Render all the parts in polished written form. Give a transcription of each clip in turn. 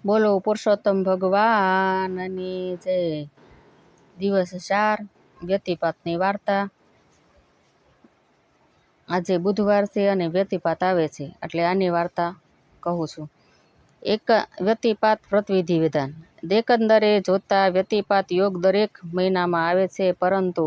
બોલો પુરુષોત્તમ ભગવાનની જય। દિવસ 4 વ્યતિપાતની વાર્તા। આજે બુધવાર છે અને વ્યતિપાત આવે છે એટલે આની વાર્તા કહું છું। એક વ્યતિપાત વ્રતવિધિ વિધાન। એકંદરે જોતા વ્યતિપાત યોગ દરેક મહિનામાં આવે છે, પરંતુ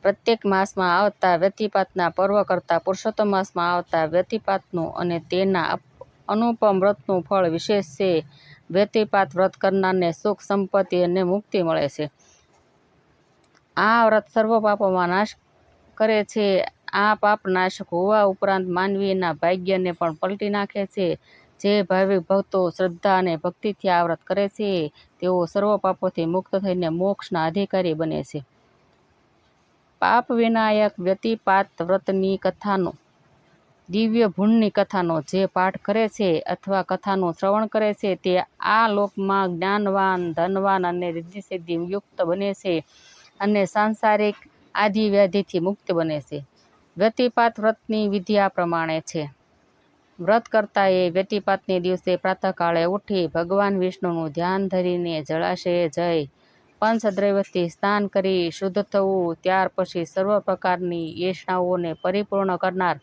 પ્રત્યેક માસમાં આવતા વ્યતિપાતના પર્વ કરતાં પુરુષોત્તમ માસમાં આવતા વ્યતિપાતનું અને તેના અનુપમ વ્રતનું ફળ વિશેષ છે। વ્યતિપાત વ્રત કરનારને સુખ, સંપત્તિ અને મુક્તિ મળે છે। આ વ્રત સર્વ પાપોમાં નાશ કરે છે। આ પાપ નાશક હોવા ઉપરાંત માનવીના ભાગ્યને પણ પલટી નાખે છે। જે ભાવિક ભક્તો શ્રદ્ધા અને ભક્તિથી આ વ્રત કરે છે, તેઓ સર્વ પાપોથી મુક્ત થઈને મોક્ષના અધિકારી બને છે। પાપ વિનાયક વ્યતિપાત વ્રતની કથાનો દિવ્ય ભૂણની કથાનો જે પાઠ કરે છે અથવા કથાનું શ્રવણ કરે છે, તે આ લોકમાં જ્ઞાનવાન, ધનવાન અને રિદ્ધિ-સિદ્ધિ યુક્ત બને છે અને સાંસારિક આદિવ્યાધિથી મુક્ત બને છે। વ્યતિપાત વ્રતની વિધિ આ પ્રમાણે છે। વ્રત કરતાએ વ્યતિપાતને દિવસે પ્રાતઃકાળે ઉઠી ભગવાન વિષ્ણુનું ધ્યાન ધરીને જળાશયે જઈ પંચદ્રવ્યથી સ્નાન કરી શુદ્ધ થવું, ત્યાર પછી સર્વ પ્રકારની એષણાઓને પરિપૂર્ણ કરનાર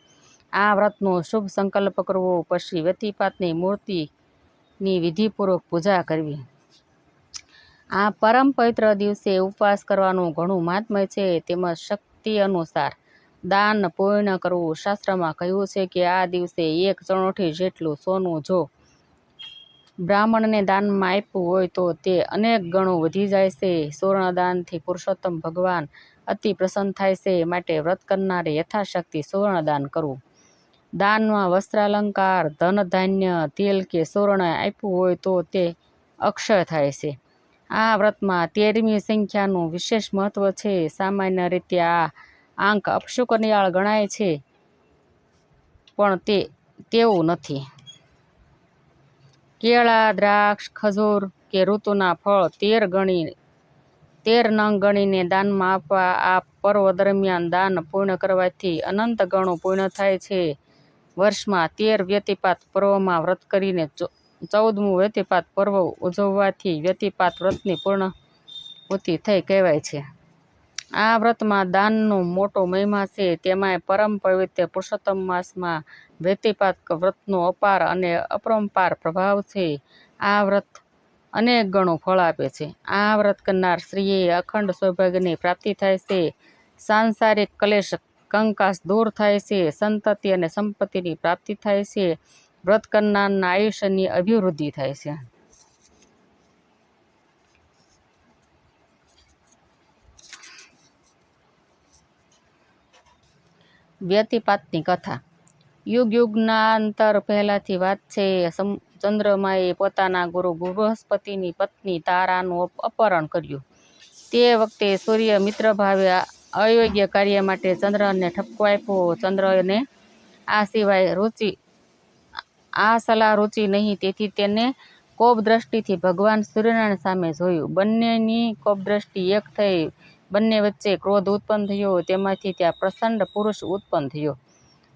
આ વ્રતનો શુભ સંકલ્પ કરવો, પછી વ્યતિપાતની મૂર્તિની વિધિપૂર્વક પૂજા કરવી। આ પરમ પવિત્ર દિવસે ઉપવાસ કરવાનું ઘણું મહાત્મ્ય છે, તેમજ શક્તિ અનુસાર દાન પુણ્ય કરવું। શાસ્ત્રમાં કહ્યું છે કે આ દિવસે 1 ચણોઠી જેટલું સોનું જો બ્રાહ્મણને દાનમાં આપ્યું હોય તો તે અનેક ગણું વધી જાય છે। સુવર્ણદાનથી પુરુષોત્તમ ભગવાન અતિ પ્રસન્ન થાય છે, માટે વ્રત કરનારે યથાશક્તિ સુવર્ણદાન કરવું। દાનમાં વસ્ત્રાલંકાર, ધન, ધાન્ય, તેલ કે સુવર્ણ આપ્યું હોય તો તે અક્ષય થાય છે। આ વ્રતમાં 13મી સંખ્યાનું વિશેષ મહત્વ છે। સામાન્ય રીતે આ આંક અપશુકનિયાળ ગણાય છે, પણ તે તેવું નથી। કેળા, દ્રાક્ષ, ખજૂર કે ઋતુના ફળ 13 નંગ ગણીને દાનમાં આપવા। આ પર્વ દરમિયાન દાન પુણ્ય કરવાથી અનંત ગણું પુણ્ય થાય છે। વર્ષમાં 13 વ્યતિપાત પર્વમાં વ્રત કરીને 14મું વ્યતિપાત પર્વ ઉજવવાથી વ્યતિપાત વ્રતની પૂર્ણાહુતિ થઈ કહેવાય છે। આ વ્રતમાં દાનનો મોટો મહિમા છે, તેમાંય પરમ પવિત્ર પુરુષોત્તમ માસમાં વ્યતિપાત વ્રતનો અપાર અને અપરંપાર પ્રભાવ છે। આ વ્રત અનેક ગણું ફળ આપે છે। આ વ્રત કરનાર સ્ત્રીએ અખંડ સૌભાગ્યની પ્રાપ્તિ થાય છે, સાંસારિક કલેશ કંકાસ દૂર થાય છે, સંતતિ અને સંપત્તિની પ્રાપ્તિ થાય છે, વ્રત કરનારના આયુષ્યની અભિવૃદ્ધિ થાય છે। વ્યતિપાતની કથા। યુગ યુગના અંતર પહેલાંથી વાત છે। ચંદ્રમાએ પોતાના ગુરુ બૃહસ્પતિની પત્ની તારાનું અપહરણ કર્યું। તે વખતે સૂર્ય મિત્રભાવે અયોગ્ય કાર્ય માટે ચંદ્રને ઠપકો આપ્યો। ચંદ્રને આ સલાહ રૂચી નહીં, તેથી તેને કોપદ્રષ્ટિથી ભગવાન સૂર્યનારાયણ સામે જોયું। બંનેની કોપદ્રષ્ટિ એક થઈ, બંને વચ્ચે ક્રોધ ઉત્પન્ન થયો। તેમાંથી ત્યાં પ્રચંડ પુરુષ ઉત્પન્ન થયો।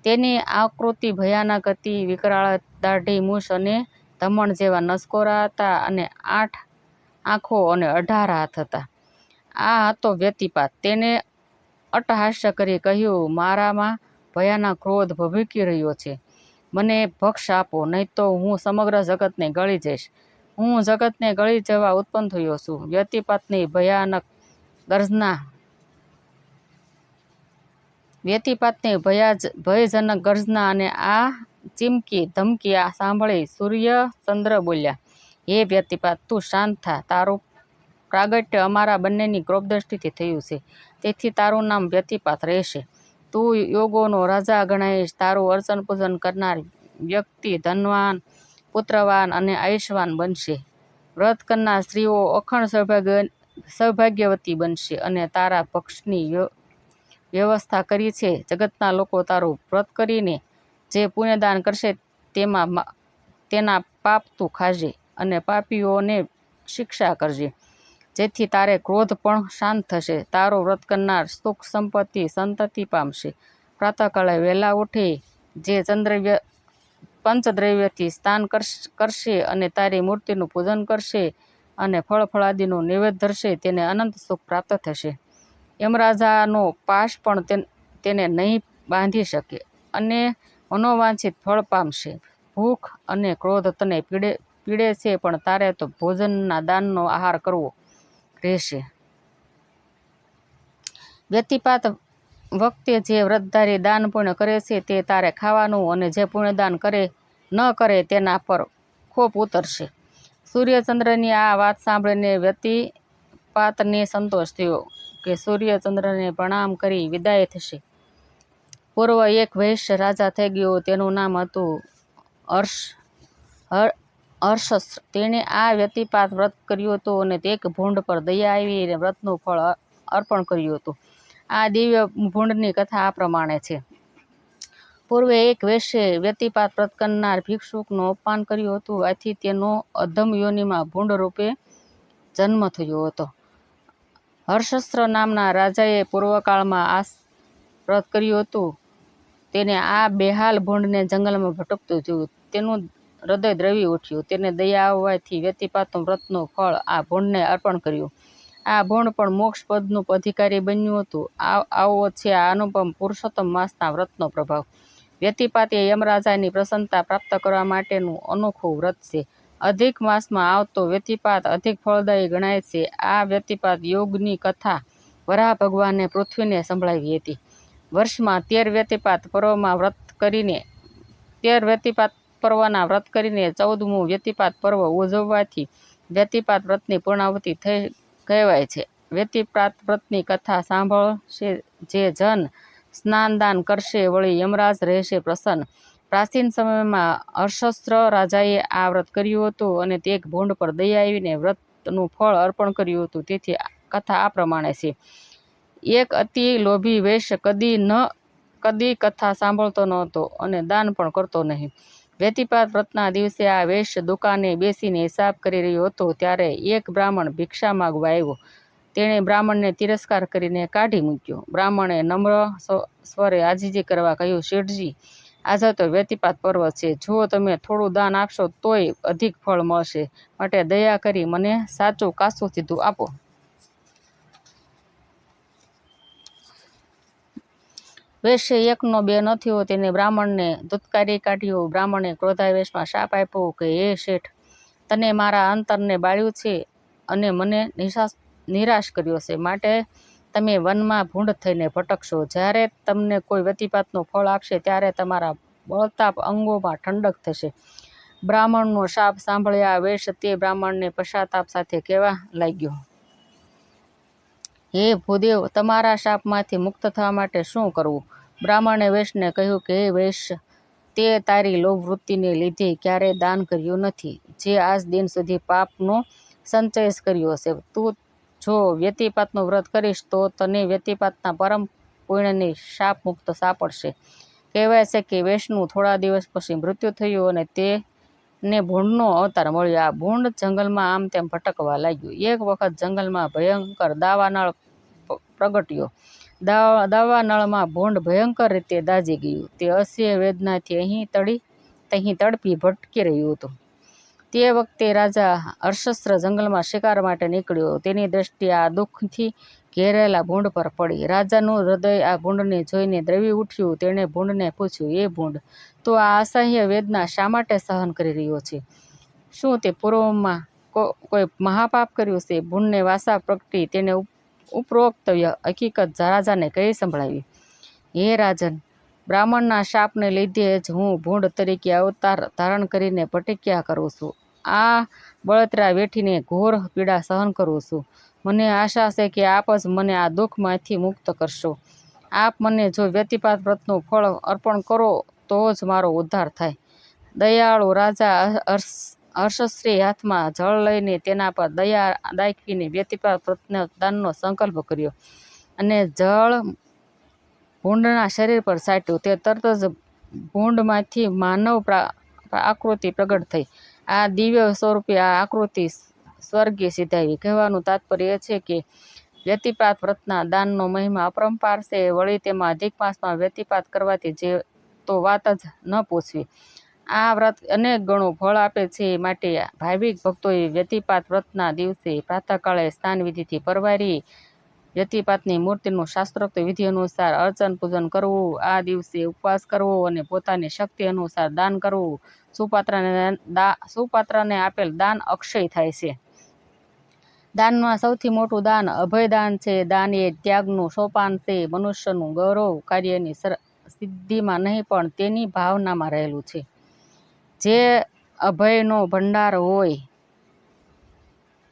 તેની આકૃતિ ભયાનક હતી, વિકરાળ દાઢી, મૂછ અને ધમણ જેવા નસકોરા હતા અને 8 આંખો અને 18 હાથ હતા। આ હતો વ્યતિપાત। તેને અટ્ટહાસ્ય કરી કહ્યું, મારામાં ભયાનક ક્રોધ ભભૂકી રહ્યો છે, મને ભક્ષ આપો, નહીં તો હું સમગ્ર જગતને ગળી જઈશ। હું જગતને ગળી જવા ઉત્પન્ન થયો છું। વ્યતિપાતની ભયજનક ગર્જના અને આ ચીમકી ધમકી સાંભળી સૂર્યચંદ્ર બોલ્યા, હે વ્યતિપાત, તું શાંત થા। તારું પ્રાગટ્ય અમારા બંનેની કોપદ્રષ્ટિથી થયું છે, તેથી તારું નામ વ્યતિપાત રહેશે। તું યોગોનો રાજા ગણાઈશ। તારું અર્ચન પૂજન કરનાર વ્યક્તિ ધનવાન, પુત્રવાન અને આયુષ્યવાન બનશે। વ્રત કરનાર સ્ત્રીઓ અખંડ સૌભાગ્યવતી બનશે અને તારા ભક્ષની વ્યવસ્થા કરી છે। જગતના લોકો તારું વ્રત કરીને જે પુણ્યદાન કરશે તેના પાપ તું ખાજે અને પાપીઓને શિક્ષા કરજે, જેથી તારે ક્રોધ પણ શાંત થશે। તારું વ્રત કરનાર સુખ, સંપત્તિ, સંતતિ પામશે। પ્રાતઃકાળે વહેલા ઉઠી જે પંચદ્રવ્યથી સ્નાન કરશે અને તારી મૂર્તિનું પૂજન કરશે અને ફળાદિનું નૈવેદ્ય ધરશે તેને અનંત સુખ પ્રાપ્ત થશે. યમરાજાનો પાશ પણ તેને નહીં બાંધી શકે અને મનોવાંછિત ફળ પામશે. ભૂખ અને ક્રોધ તને પીડે છે, પણ તારે તો ભોજનના દાનનો આહાર કરવો રહેશે. વ્યતિપાત વખતે જે વ્રતધારી દાન પુણ્ય કરે છે તે તારે ખાવાનું, અને જે પુણ્યદાન ન કરે તેના પર ખોપ ઉતરશે. સૂર્યચંદ્રની આ વાત સાંભળીને વ્યતિપાતને સંતોષ થયો કે સૂર્યચંદ્રને પ્રણામ કરી વિદાય થશે. પૂર્વ એક વૈશ્ય રાજા થઈ ગયો. તેનું નામ હતું હર્ષસ્ર. તેણે આ વ્યતિપાત વ્રત કર્યું હતું અને એક ભૂંડ પર દયા આવી અને વ્રતનું ફળ અર્પણ કર્યું હતું. આ દિવ્ય ભૂંડની કથા આ પ્રમાણે છે. પૂર્વે એક વૈશ્યે વ્યતિપાત વ્રત કરનાર ભિક્ષુકનું અપમાન કર્યું હતું. આથી તેનો અધમ યોનિમાં ભૂંડ રૂપે જન્મ થયો હતો. હર્ષસ્ર નામના રાજાએ પૂર્વકાળમાં આ વ્રત કર્યું હતું. તેને આ બેહાલ ભૂંડને જંગલમાં ભટકતું જોયું. તેનું હૃદય દ્રવી ઉઠ્યું. તેને દયા આવવાથી વ્યતિપાતનું વ્રતનું ફળ આ ભૂંડને અર્પણ કર્યું. આ ભૂંડ પણ મોક્ષ પદનું અધિકારી બન્યું હતું. આવો છે આ અનુપમ પુરુષોત્તમ માસના વ્રતનો પ્રભાવ. વ્યતિપાત એ યમરાજાની પ્રસન્નતા પ્રાપ્ત કરવા માટેનું અનોખું વ્રત છે. અધિક માસમાં આવતો વ્યતિપાત અધિક ફળદાયી ગણાય છે. આ વ્યતિપાત યોગની કથા વરાહ ભગવાને પૃથ્વીને સંભળાવી હતી. વર્ષમાં 13 વ્યતિપાત પર્વના વ્રત કરીને 14મું વ્યતિપાત પર્વ ઉજવવાથી વ્યતિપાત વ્રતની પૂર્ણાહુતિ થઈ કહેવાય છે. વ્યતિપાત વ્રતની કથા સાંભળશે જે જન સ્નાનદાન કરશે, વળી યમરાજ રહેશે પ્રસન્ન. પ્રાચીન સમયમાં હર્ષસ્ર રાજાએ આ વ્રત કર્યું હતું અને તે એક ભૂંડ પર દયા આવીને વ્રતનું ફળ અર્પણ કર્યું હતું. તેથી કથા આ પ્રમાણે છે. એક અતિ લોભી વૈશ્ય કદી કથા સાંભળતો નહોતો અને દાન પણ કરતો નહીં. વ્યતિપાત વ્રતના દિવસે આ વૈશ્ય દુકાને બેસીને હિસાબ કરી રહ્યો હતો. ત્યારે એક બ્રાહ્મણ ભિક્ષા માગવા આવ્યો. તેણે બ્રાહ્મણને તિરસ્કાર કરીને કાઢી મૂક્યો. બ્રાહ્મણે નમ્ર સ્વરે આજીજી કરવા કહ્યું, શેઠજી, આજે તો વ્યતિપાત પર્વ છે. જો તમે થોડું દાન આપશો તોય અધિક ફળ મળશે. માટે દયા કરી મને સાચું કાચું સીધું આપો. વૈશ્ય એકનો બે ન થયો. તેને બ્રાહ્મણને ધુત્કારી કાઢ્યો. બ્રાહ્મણે ક્રોધાવેશમાં શાપ આપ્યો કે હે શેઠ, તને મારા અંતરને બાળ્યું છે અને મને નિરાશ કર્યો છે. માટે તમે વનમાં ભૂંડ થઈને ભટકશો. જ્યારે તમને કોઈ વ્યતિપાતનું ફળ આપશે ત્યારે તમારા બળતા અંગોમાં ઠંડક થશે. બ્રાહ્મણનો શાપ સાંભળ્યા વૈશ્ય તે બ્રાહ્મણને પશ્ચાતાપ સાથે કહેવા લાગ્યો, હે ભૂદેવ, તમારા શાપમાંથી મુક્ત થવા માટે શું કરવું? બ્રાહ્મણે વૈશ્યને કહ્યું કે હે વૈશ્ય, તે તારી લોભવૃત્તિને લીધે ક્યારેય દાન કર્યું નથી, જે આજ દિન સુધી પાપનો સંચય જ કર્યો છે. તું જો વ્યતિપાતનું વ્રત કરીશ તો તને વ્યતિપાતના પરમ પુણ્યની શાપ મુક્ત સાંપડશે. કહેવાય છે કે વૈશ્યનું થોડા દિવસ પછી મૃત્યુ થયું અને તેને ભૂંડનો અવતાર મળ્યો. આ ભૂંડ જંગલમાં આમ તેમ ભટકવા લાગ્યું. એક વખત જંગલમાં ભયંકર દાવાનળ પ્રગટ્યો. દાવાનળમાં ભૂંડ ભયંકર રીતે દાઝી ગયું. તે અસહ્ય વેદનાથી અહીં તડપી ભટકી રહ્યું હતું. તે વખતે રાજા હર્ષસ્ર જંગલમાં શિકાર માટે નીકળ્યો. તેની દ્રષ્ટિ આ દુઃખથી ઘેરાયેલા ભૂંડ પર પડી. રાજાનું હૃદય આ ભૂંડને જોઈને દ્રવી ઉઠ્યું. તેણે ભૂંડને પૂછ્યું, એ ભૂંડ, તું આ અસહ્ય વેદના શા માટે સહન કરી રહ્યો છે? શું તે પૂર્વમાં કોઈ મહાપાપ કર્યું છે? ભૂંડને વાસા પ્રગટી. તેને ઉપરોક્ત હકીકત રાજાને કહી સંભળાવી. હે રાજન, બ્રાહ્મણના શાપને લીધે જ હું ભૂંડ તરીકે અવતાર ધારણ કરીને ભટક્યા કરું છું. આ બળતરા વેઠીને ઘોર પીડા સહન કરું છું. મને આશા છે કે આપ જ મને આ દુઃખમાંથી મુક્ત કરશો. આપ મને જો વ્યતિપાત વ્રતનું ફળ અર્પણ કરો તો જ મારો ઉદ્ધાર થાય. દયાળુ રાજા હર્ષશ્રી હાથમાં જળ લઈને તેના પર દયા દાખવીને વ્યતિપાત વ્રતના દાનનો સંકલ્પ કર્યો અને જળ ભૂંડના શરીર પર છાંટ્યું. તે તરત જ ભૂંડમાંથી માનવ આકૃતિ પ્રગટ થઈ. આ દિવ્ય સ્વરૂપે આ આકૃતિ સ્વર્ગે સિધાવી. કહેવાનું તાત્પર્ય એ છે કે વ્યતિપાત વ્રતના દાનનો મહિમા અપરંપાર છે. વળી તેમાં અધિક માસમાં વ્યતિપાત કરવાથી જે તો વાત જ ન પૂછવી. આ વ્રત અનેક ગણું ફળ આપે છે, માટે ભાવિક ભક્તોએ વ્યતિપાત વ્રતના દિવસે પ્રાતઃકાળે સ્નાન વિધિથી પરવારી વ્યતિપાતની મૂર્તિનું શાસ્ત્રોક્ત વિધિ અનુસાર અર્ચન પૂજન કરવું, આ દિવસે ઉપવાસ કરવો અને પોતાની શક્તિ અનુસાર દાન કરવું. સુપાત્રને આપેલ દાન અક્ષય થાય છે. દાનમાં સૌથી મોટું દાન અભયદાન છે. દાન એ ત્યાગનું સોપાન છે. મનુષ્યનું ગૌરવ કાર્યની સિદ્ધિમાં નહીં પણ તેની ભાવનામાં રહેલું છે. જે અભયનો ભંડાર હોય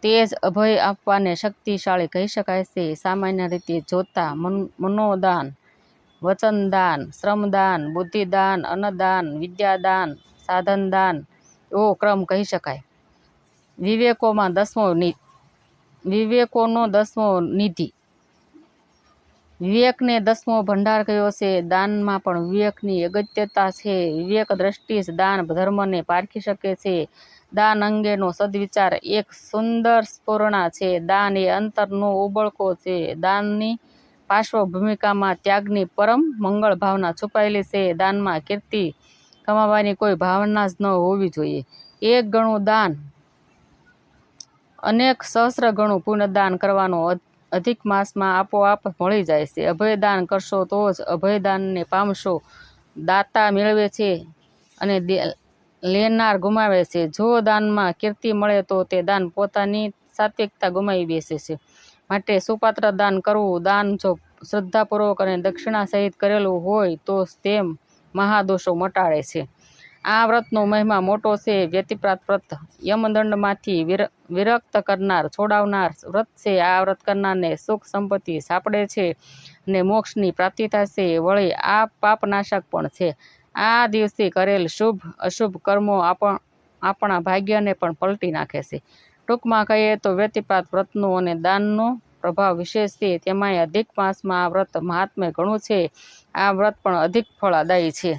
તે જ અભય આપવાને શક્તિશાળી કહી શકાય છે. સામાન્ય રીતે જોતા મનોદાન, વચનદાન, શ્રમદાન, બુદ્ધિદાન, અન્નદાન, વિદ્યાદાન, સાધનદાન એવો ક્રમ કહી શકાય. વિવેકોનો 10મો નિધિ. વિવેકને 10મો ભંડાર કયો છે. દાનમાં પણ વિવેકની અગત્યતા છે. વિવેક દ્રષ્ટિ જ દાન ધર્મને પારખી શકે છે. દાન અંગેનો સદવિચાર એક સુંદર સ્ફુરણા છે. દાન એ અંતરનો ઉબળકો છે. દાનની પાર્શ્વભૂમિકામાં ત્યાગની પરમ મંગળ ભાવના છુપાયેલી છે. દાનમાં કીર્તિ કમાવાની કોઈ ભાવના જ ન હોવી જોઈએ. એક ગણું દાન અનેક સહસ્ર ગણું પુણ્યદાન કરવાનું અધિક માસમાં આપોઆપ મળી જાય છે. અભયદાન કરશો તો જ અભયદાનને પામશો. દાતા મેળવે છે અને લેનાર ગુમાવે છે. જો દાનમાં કીર્તિ મળે તો તે દાન પોતાની સાત્વિકતા ગુમાવી બેસે છે. માટે સુપાત્ર દાન કરવું. દાન જો શ્રદ્ધાપૂર્વક અને દક્ષિણા સહિત કરેલું હોય તો તેમ મહાદોષો મટાડે છે. આ વ્રતનો મહિમા મોટો છે. વ્યતિપાત વ્રત યમદંડમાંથી વિરક્ત કરનાર, છોડાવનાર વ્રત છે. આ વ્રત કરનારને સુખ સંપત્તિ સાંપડે છે અને મોક્ષની પ્રાપ્તિ થાય છે. વળી આ પાપનાશક પણ છે. આ દિવસે કરેલ શુભ અશુભ કર્મો આપણા ભાગ્યને પણ પલટી નાખે છે. ટૂંકમાં કહીએ તો વ્યતિપાત વ્રતનો અને દાનનો પ્રભાવ વિશેષ છે. તેમાંય અધિક માસમાં આ વ્રત મહાત્મ્ય ઘણું છે. આ વ્રત પણ અધિક ફળદાયી છે.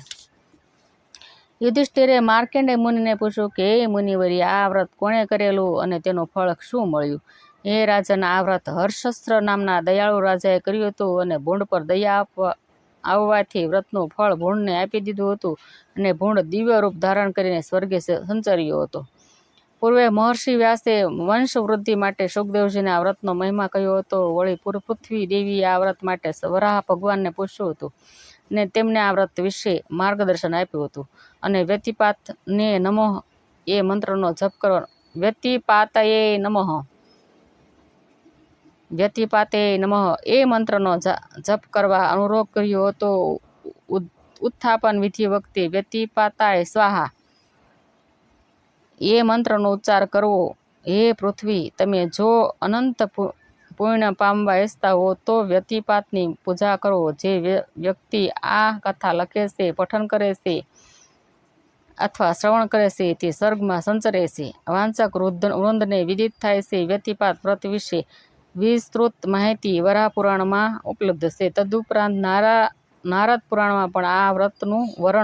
યુધિષ્ઠિરે માર્કંડેય મુનિને પૂછ્યું કે હે મુનિવર્ય, આ વ્રત કોણે કરેલું અને તેનું ફળ શું મળ્યું? હે રાજન, આ વ્રત હર્ષસ્ર નામના દયાળુ રાજાએ કર્યું હતું અને ભૂંડ પર દયા આવવાથી વ્રતનું ફળ ભૂંડને આપી દીધું હતું અને ભૂંડ દિવ્ય રૂપ ધારણ કરીને સ્વર્ગે સંચર્યો હતો. પૂર્વે મહર્ષિ વ્યાસે વંશ વૃદ્ધિ માટે સુખદેવજીને આ વ્રતનો મહિમા કહ્યો હતો. વળી પૃથ્વી દેવીએ આ વ્રત માટે વરાહ ભગવાનને પૂછ્યું હતું અને તેમને આ વ્રત વિશે માર્ગદર્શન આપ્યું હતું. અને વ્યતિપાતને નમઃ એ મંત્રનો જપ કરો. વ્યતિપાતયે નમઃ એ મંત્રનો જપ કરવા અનુરોધ કર્યો હતો. ઉત્થાપન વિધિ વખતે વ્યતિપાતાય સ્વાહા એ મંત્રનો ઉચ્ચાર કરવો. હે પૃથ્વી, તમે જો અનંત પુણ્ય પામવા ઈચ્છતા હો તો વ્યતિપાતની પૂજા કરો. જે વ્યક્તિ આ કથા લખે છે, પઠન કરે છે અથવા શ્રવણ કરે છે તે સ્વર્ગમાં સંચરે છે. વાંચક વૃંદને વિદિત થાય છે. વ્યતિપાત વ્રત વિશે વિસ્તૃત માહિતી વરાહ પુરાણમાં ઉપલબ્ધ છે. તદુપરાંત નારદ પુરાણમાં પણ આ વ્રતનું વર્ણન